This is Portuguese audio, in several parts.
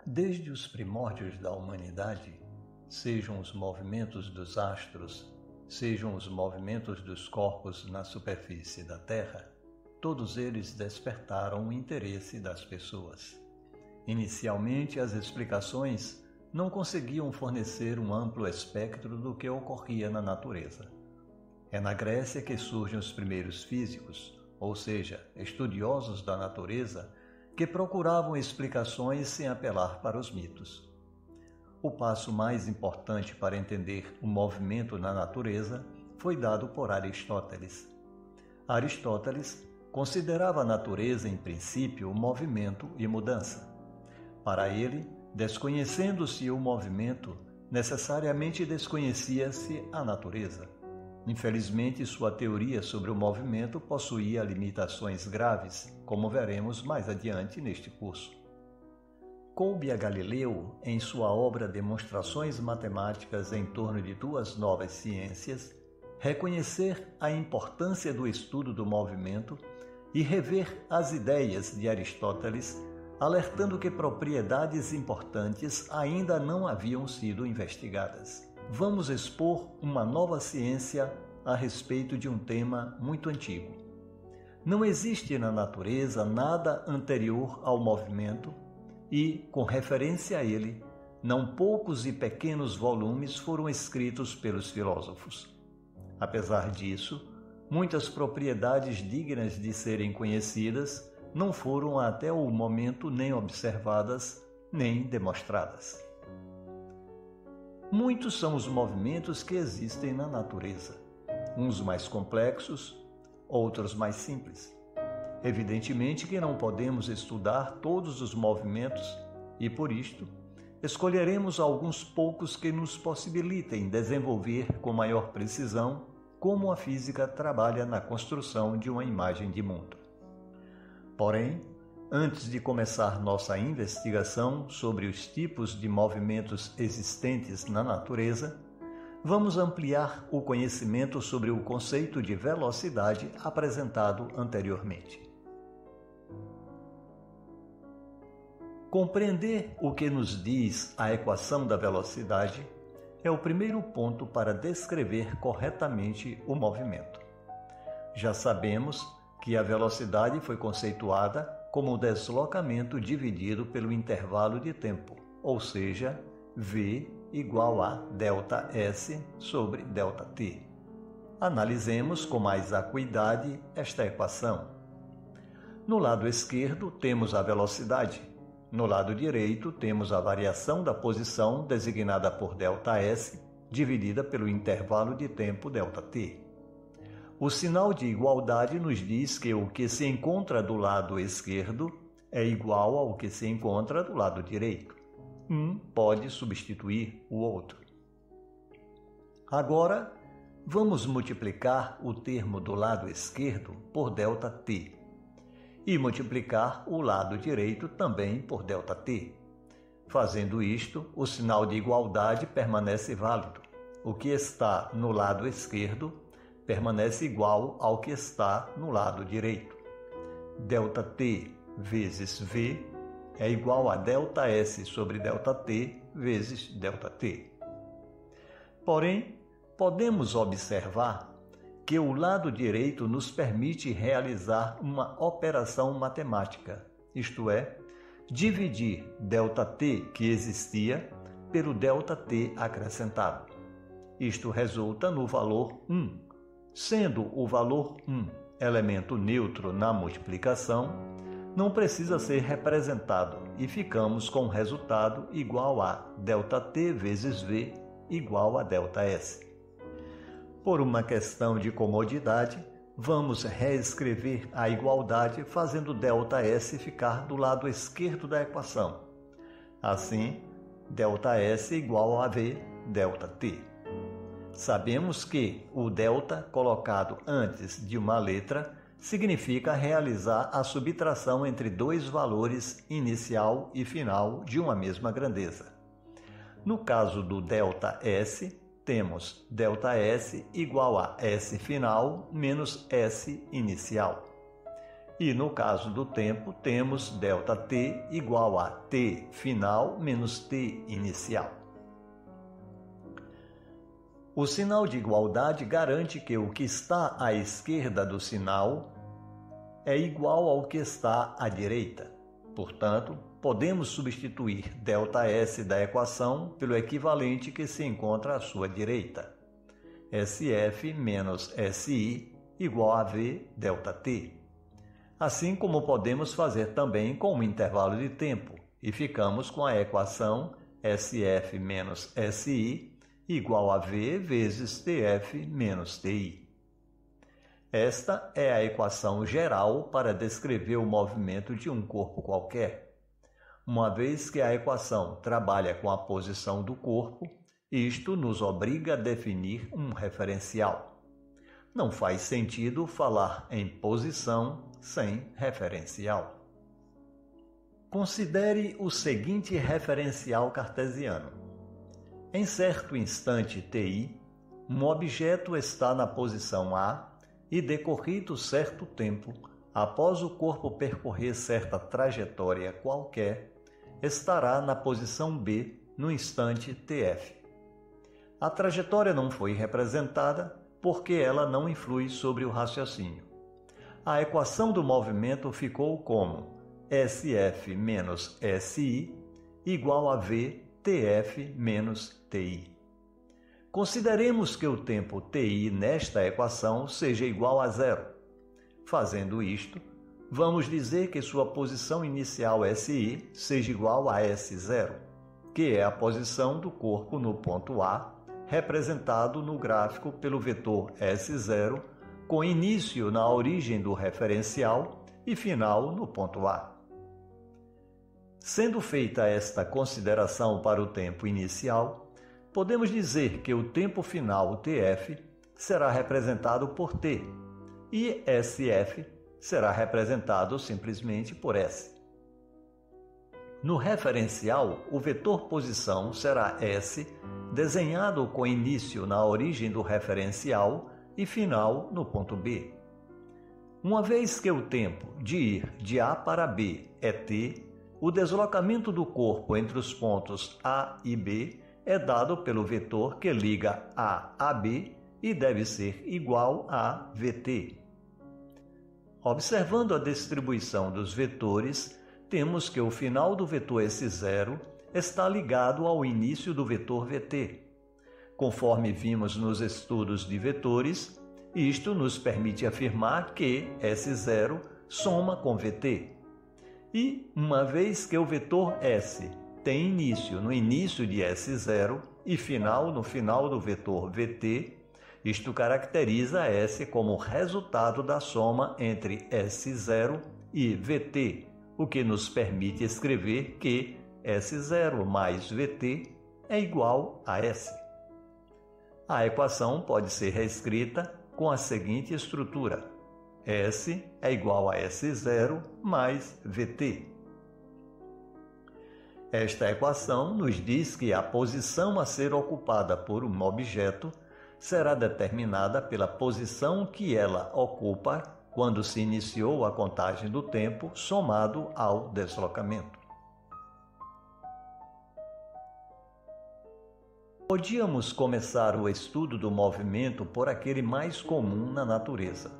Desde os primórdios da humanidade, sejam os movimentos dos astros, sejam os movimentos dos corpos na superfície da Terra, todos eles despertaram o interesse das pessoas. Inicialmente, as explicações não conseguiam fornecer um amplo espectro do que ocorria na natureza. É na Grécia que surgem os primeiros físicos, ou seja, estudiosos da natureza, que procuravam explicações sem apelar para os mitos. O passo mais importante para entender o movimento na natureza foi dado por Aristóteles. Aristóteles considerava a natureza, em princípio, movimento e mudança. Para ele, desconhecendo-se o movimento, necessariamente desconhecia-se a natureza. Infelizmente, sua teoria sobre o movimento possuía limitações graves, como veremos mais adiante neste curso. Coube a Galileu, em sua obra Demonstrações Matemáticas em torno de duas novas ciências, reconhecer a importância do estudo do movimento e rever as ideias de Aristóteles, alertando que propriedades importantes ainda não haviam sido investigadas. Vamos expor uma nova ciência a respeito de um tema muito antigo. Não existe na natureza nada anterior ao movimento e, com referência a ele, não poucos e pequenos volumes foram escritos pelos filósofos. Apesar disso, muitas propriedades dignas de serem conhecidas não foram até o momento nem observadas, nem demonstradas. Muitos são os movimentos que existem na natureza, uns mais complexos, outros mais simples. Evidentemente que não podemos estudar todos os movimentos e, por isto, escolheremos alguns poucos que nos possibilitem desenvolver com maior precisão como a física trabalha na construção de uma imagem de mundo. Porém, antes de começar nossa investigação sobre os tipos de movimentos existentes na natureza, vamos ampliar o conhecimento sobre o conceito de velocidade apresentado anteriormente. Compreender o que nos diz a equação da velocidade é o primeiro ponto para descrever corretamente o movimento. Já sabemos que a velocidade foi conceituada como o deslocamento dividido pelo intervalo de tempo, ou seja, v igual a ΔS sobre ΔT. Analisemos com mais acuidade esta equação. No lado esquerdo temos a velocidade, no lado direito temos a variação da posição designada por ΔS dividida pelo intervalo de tempo ΔT. O sinal de igualdade nos diz que o que se encontra do lado esquerdo é igual ao que se encontra do lado direito. Um pode substituir o outro. Agora, vamos multiplicar o termo do lado esquerdo por ΔT e multiplicar o lado direito também por ΔT. Fazendo isto, o sinal de igualdade permanece válido. O que está no lado esquerdo permanece igual ao que está no lado direito. ΔT vezes V é igual a ΔS sobre ΔT vezes ΔT. Porém, podemos observar que o lado direito nos permite realizar uma operação matemática, isto é, dividir ΔT que existia pelo ΔT acrescentado. Isto resulta no valor 1. Sendo o valor 1 elemento neutro na multiplicação, não precisa ser representado e ficamos com o resultado igual a ΔT vezes V igual a ΔS. Por uma questão de comodidade, vamos reescrever a igualdade fazendo ΔS ficar do lado esquerdo da equação. Assim, ΔS igual a V ΔT. Sabemos que o delta colocado antes de uma letra significa realizar a subtração entre dois valores inicial e final de uma mesma grandeza. No caso do ΔS, temos ΔS igual a S final menos S inicial. E no caso do tempo, temos ΔT igual a T final menos T inicial. O sinal de igualdade garante que o que está à esquerda do sinal é igual ao que está à direita. Portanto, podemos substituir ΔS da equação pelo equivalente que se encontra à sua direita. SF menos SI igual a V ΔT. Assim como podemos fazer também com um intervalo de tempo, e ficamos com a equação SF menos SI igual a V vezes TF menos TI. Esta é a equação geral para descrever o movimento de um corpo qualquer. Uma vez que a equação trabalha com a posição do corpo, isto nos obriga a definir um referencial. Não faz sentido falar em posição sem referencial. Considere o seguinte referencial cartesiano. Em certo instante TI, um objeto está na posição A e, decorrido certo tempo, após o corpo percorrer certa trajetória qualquer, estará na posição B no instante TF. A trajetória não foi representada porque ela não influi sobre o raciocínio. A equação do movimento ficou como SF menos SI igual a V TF menos TI. Consideremos que o tempo TI nesta equação seja igual a zero. Fazendo isto, vamos dizer que sua posição inicial SI seja igual a S0, que é a posição do corpo no ponto A, representado no gráfico pelo vetor S0, com início na origem do referencial e final no ponto A. Sendo feita esta consideração para o tempo inicial, podemos dizer que o tempo final TF será representado por T e SF será representado simplesmente por S. No referencial, o vetor posição será S, desenhado com início na origem do referencial e final no ponto B. Uma vez que o tempo de ir de A para B é T, o deslocamento do corpo entre os pontos A e B é dado pelo vetor que liga A a B e deve ser igual a VT. Observando a distribuição dos vetores, temos que o final do vetor S0 está ligado ao início do vetor VT. Conforme vimos nos estudos de vetores, isto nos permite afirmar que S0 soma com VT. E, uma vez que o vetor S tem início no início de S0 e final no final do vetor VT, isto caracteriza S como resultado da soma entre S0 e VT, o que nos permite escrever que S0 mais VT é igual a S. A equação pode ser reescrita com a seguinte estrutura: S é igual a S0 mais VT. Esta equação nos diz que a posição a ser ocupada por um objeto será determinada pela posição que ela ocupa quando se iniciou a contagem do tempo somado ao deslocamento. Podíamos começar o estudo do movimento por aquele mais comum na natureza,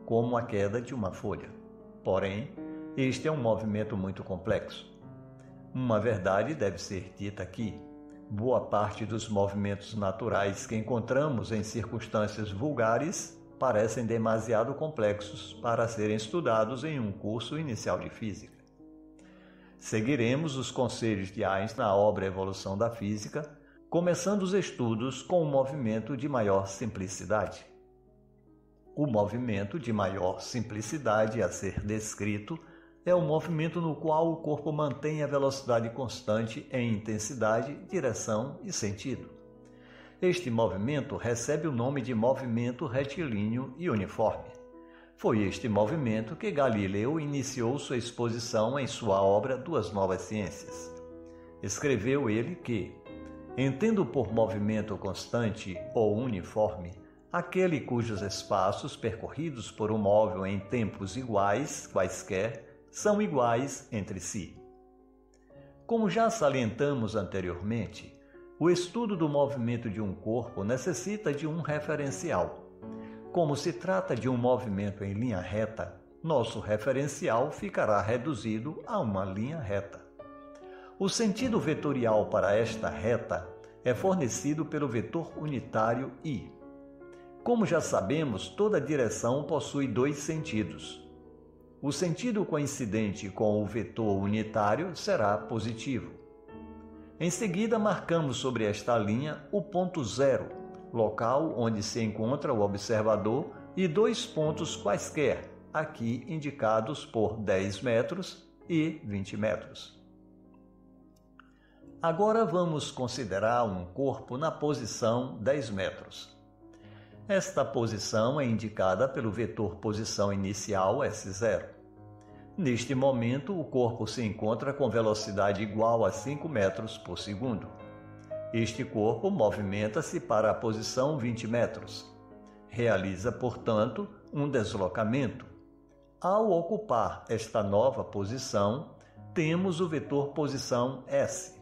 como a queda de uma folha. Porém, este é um movimento muito complexo. Uma verdade deve ser dita aqui. Boa parte dos movimentos naturais que encontramos em circunstâncias vulgares parecem demasiado complexos para serem estudados em um curso inicial de física. Seguiremos os conselhos de Einstein na obra Evolução da Física, começando os estudos com um movimento de maior simplicidade. O movimento de maior simplicidade a ser descrito é o movimento no qual o corpo mantém a velocidade constante em intensidade, direção e sentido. Este movimento recebe o nome de movimento retilíneo e uniforme. Foi este movimento que Galileu iniciou sua exposição em sua obra Duas Novas Ciências. Escreveu ele que, entendo por movimento constante ou uniforme aquele cujos espaços percorridos por um móvel em tempos iguais, quaisquer, são iguais entre si. Como já salientamos anteriormente, o estudo do movimento de um corpo necessita de um referencial. Como se trata de um movimento em linha reta, nosso referencial ficará reduzido a uma linha reta. O sentido vetorial para esta reta é fornecido pelo vetor unitário I. Como já sabemos, toda direção possui dois sentidos. O sentido coincidente com o vetor unitário será positivo. Em seguida, marcamos sobre esta linha o ponto zero, local onde se encontra o observador, e dois pontos quaisquer, aqui indicados por 10 metros e 20 metros. Agora vamos considerar um corpo na posição 10 metros. Esta posição é indicada pelo vetor posição inicial S0. Neste momento, o corpo se encontra com velocidade igual a 5 metros por segundo. Este corpo movimenta-se para a posição 20 metros. Realiza, portanto, um deslocamento. Ao ocupar esta nova posição, temos o vetor posição S.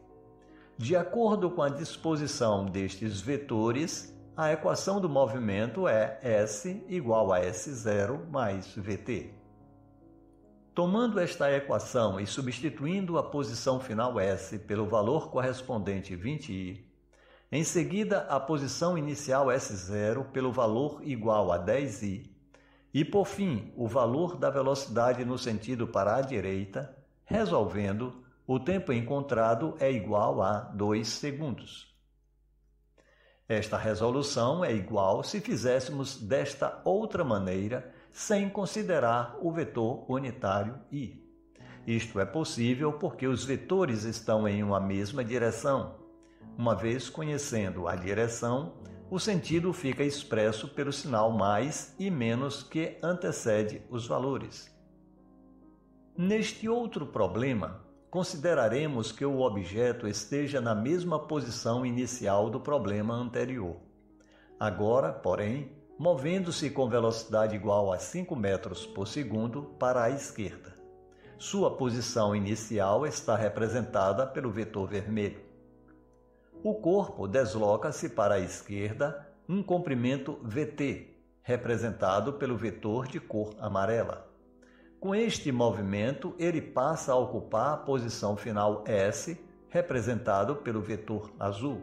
De acordo com a disposição destes vetores, a equação do movimento é S igual a S0 mais VT. Tomando esta equação e substituindo a posição final S pelo valor correspondente 20i, em seguida a posição inicial S0 pelo valor igual a 10i, e por fim o valor da velocidade no sentido para a direita, resolvendo, o tempo encontrado é igual a 2 segundos. Esta resolução é igual se fizéssemos desta outra maneira, sem considerar o vetor unitário I. Isto é possível porque os vetores estão em uma mesma direção. Uma vez conhecendo a direção, o sentido fica expresso pelo sinal mais e menos que antecede os valores. Neste outro problema, consideraremos que o objeto esteja na mesma posição inicial do problema anterior. Agora, porém, movendo-se com velocidade igual a 5 metros por segundo para a esquerda. Sua posição inicial está representada pelo vetor vermelho. O corpo desloca-se para a esquerda um comprimento VT, representado pelo vetor de cor amarela. Com este movimento, ele passa a ocupar a posição final S, representado pelo vetor azul.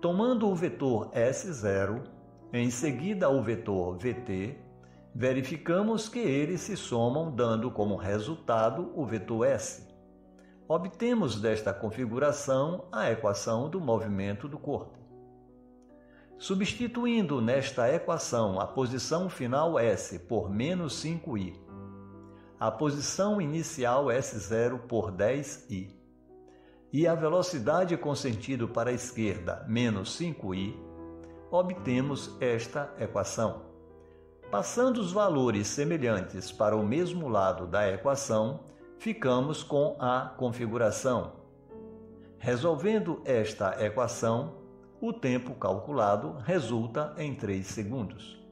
Tomando o vetor S0, em seguida o vetor VT, verificamos que eles se somam, dando como resultado o vetor S. Obtemos desta configuração a equação do movimento do corpo. Substituindo nesta equação a posição final S por menos 5i, a posição inicial S0 por 10i e a velocidade com sentido para a esquerda menos 5i, obtemos esta equação. Passando os valores semelhantes para o mesmo lado da equação, ficamos com a configuração. Resolvendo esta equação, o tempo calculado resulta em 3 segundos.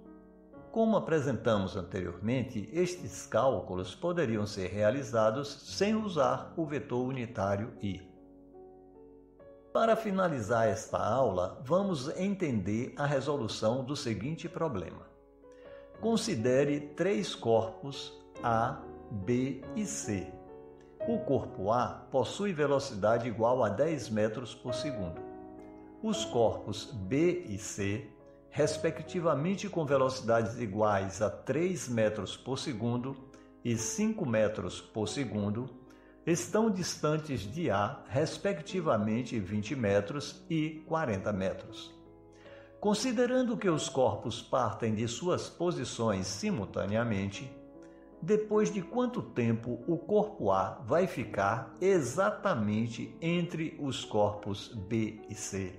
Como apresentamos anteriormente, estes cálculos poderiam ser realizados sem usar o vetor unitário I. Para finalizar esta aula, vamos entender a resolução do seguinte problema. Considere 3 corpos A, B e C. O corpo A possui velocidade igual a 10 metros por segundo. Os corpos B e C, respectivamente com velocidades iguais a 3 metros por segundo e 5 metros por segundo, estão distantes de A, respectivamente 20 metros e 40 metros. Considerando que os corpos partem de suas posições simultaneamente, depois de quanto tempo o corpo A vai ficar exatamente entre os corpos B e C?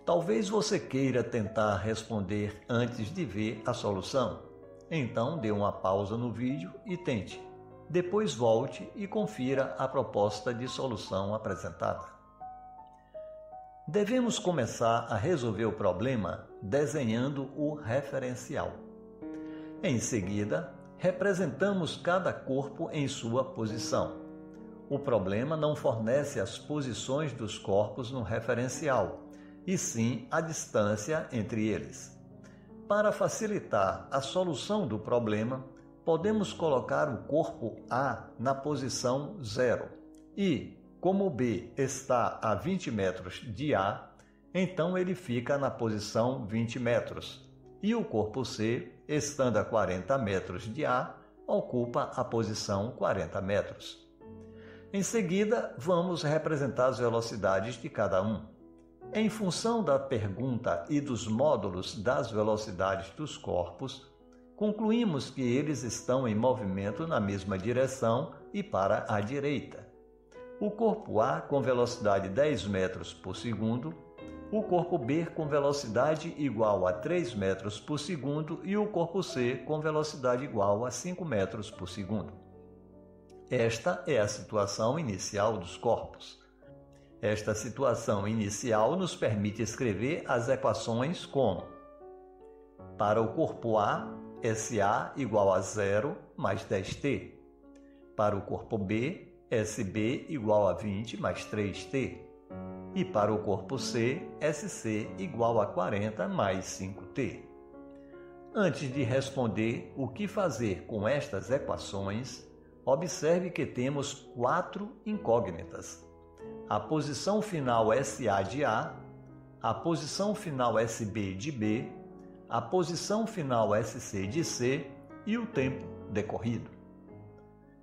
Talvez você queira tentar responder antes de ver a solução. Então, dê uma pausa no vídeo e tente. Depois volte e confira a proposta de solução apresentada. Devemos começar a resolver o problema desenhando o referencial. Em seguida, representamos cada corpo em sua posição. O problema não fornece as posições dos corpos no referencial, e sim a distância entre eles. Para facilitar a solução do problema, podemos colocar o corpo A na posição 0 e, como B está a 20 metros de A, então ele fica na posição 20 metros, e o corpo C, estando a 40 metros de A, ocupa a posição 40 metros. Em seguida, vamos representar as velocidades de cada um. Em função da pergunta e dos módulos das velocidades dos corpos, concluímos que eles estão em movimento na mesma direção e para a direita. O corpo A com velocidade 10 metros por segundo, o corpo B com velocidade igual a 3 metros por segundo e o corpo C com velocidade igual a 5 metros por segundo. Esta é a situação inicial dos corpos. Esta situação inicial nos permite escrever as equações como: para o corpo A, SA igual a 0 mais 10t. Para o corpo B, SB igual a 20 mais 3t. E para o corpo C, SC igual a 40 mais 5t. Antes de responder o que fazer com estas equações, observe que temos 4 incógnitas: a posição final SA de A, a posição final SB de B, a posição final SC de C e o tempo decorrido.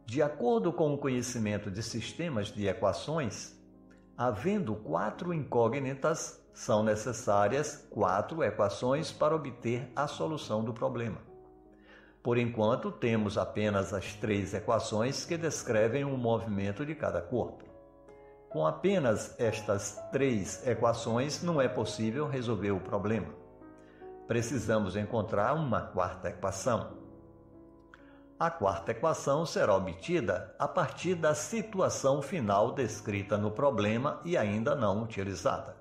De acordo com o conhecimento de sistemas de equações, havendo 4 incógnitas, são necessárias 4 equações para obter a solução do problema. Por enquanto, temos apenas as 3 equações que descrevem o movimento de cada corpo. Com apenas estas 3 equações, não é possível resolver o problema. Precisamos encontrar uma 4ª equação. A 4ª equação será obtida a partir da situação final descrita no problema e ainda não utilizada.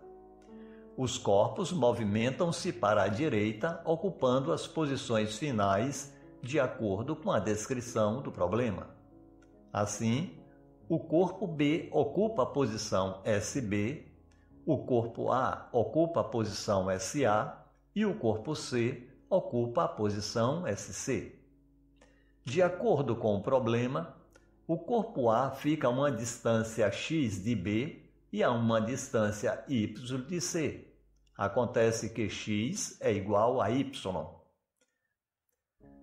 Os corpos movimentam-se para a direita, ocupando as posições finais de acordo com a descrição do problema. Assim, o corpo B ocupa a posição SB, o corpo A ocupa a posição SA e o corpo C ocupa a posição SC. De acordo com o problema, o corpo A fica a uma distância x de B e a uma distância y de C. Acontece que x é igual a y.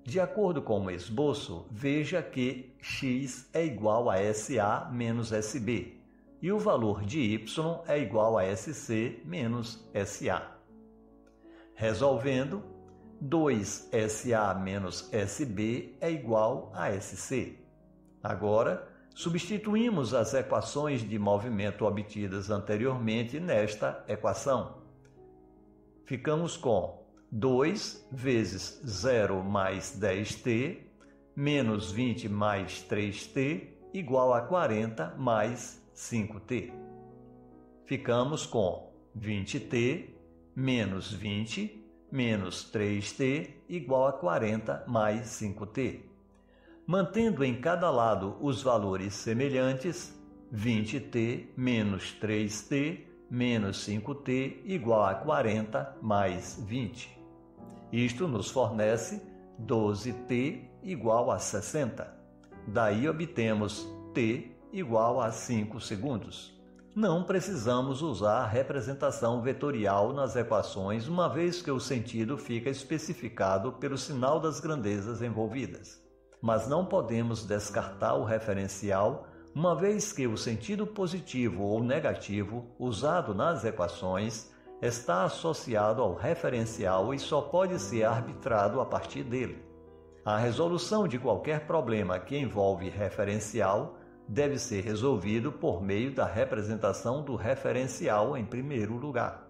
De acordo com o esboço, veja que x é igual a SA menos SB e o valor de y é igual a SC menos SA. Resolvendo, 2SA menos SB é igual a SC. Agora, substituímos as equações de movimento obtidas anteriormente nesta equação. Ficamos com 2 vezes 0 mais 10t menos 20 mais 3t igual a 40 mais 5t. Ficamos com 20t menos 20 menos 3t igual a 40 mais 5t. Mantendo em cada lado os valores semelhantes, 20t menos 3t menos 5t igual a 40 mais 20. Isto nos fornece 12t igual a 60. Daí obtemos t igual a 5 segundos. Não precisamos usar a representação vetorial nas equações, uma vez que o sentido fica especificado pelo sinal das grandezas envolvidas. Mas não podemos descartar o referencial, uma vez que o sentido positivo ou negativo usado nas equações está associado ao referencial e só pode ser arbitrado a partir dele. A resolução de qualquer problema que envolve referencial deve ser resolvido por meio da representação do referencial em primeiro lugar.